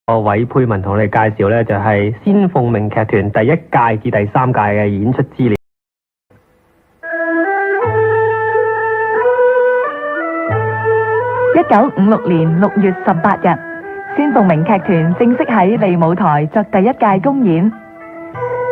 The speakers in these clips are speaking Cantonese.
各位佩文同你介紹呢，就係仙鳳鳴劇團第1屆至第3屆嘅演出資料。1956年6月18日，仙鳳鳴劇團正式喺利舞台作第1屆公演。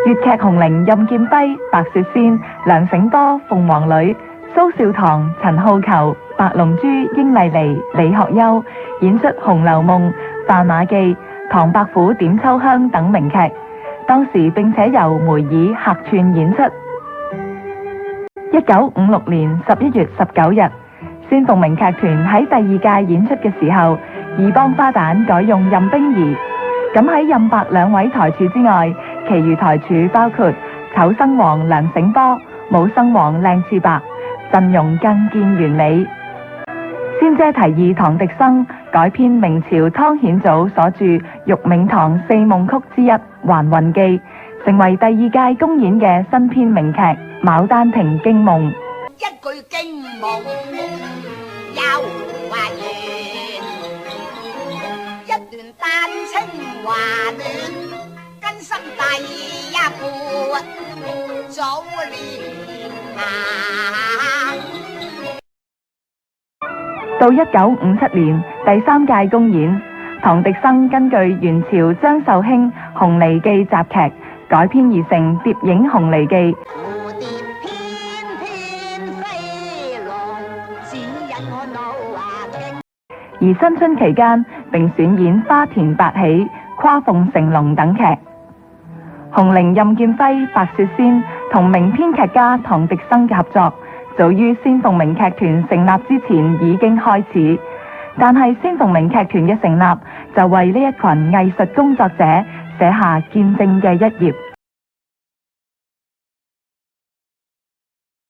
粵劇紅伶任劍輝、白雪仙、梁醒波、鳳凰女、蘇少棠、陳浩球、白龍珠、英麗妮、李學優演出《紅樓夢》、範馬記、唐伯虎點秋香等名劇，當時並且由梅爾客串演出。1956年11月19日，仙鳳鳴劇團喺第2屆演出嘅時候，二幫花旦改用任冰兒。咁喺任白2位台柱之外，其餘台柱包括丑生王梁醒波、武生王靚次伯，陣容更見完美。仙姐提議唐滌生改編明朝湯顯祖所著《玉茗堂四夢曲》之一《還魂記》，成為第2屆公演嘅新編名劇《牡丹亭驚夢》。一句驚夢又話完，一段丹青華戀，根深蒂固早年啊。到1957年第3屆公演，唐滌生根據元朝張壽興《紅梨記》雜劇改編而成《蝶影紅梨記》。蝴蝶翩翩飛來，只因我腦筋。而新春期間並選演《花田百喜》《跨鳳成龍》等劇。紅伶任劍輝、白雪仙同名編劇家唐滌生嘅合作，早於仙鳳鳴劇團成立之前已經開始，但係仙鳳鳴劇團嘅成立就為呢一群藝術工作者寫下見證嘅一頁。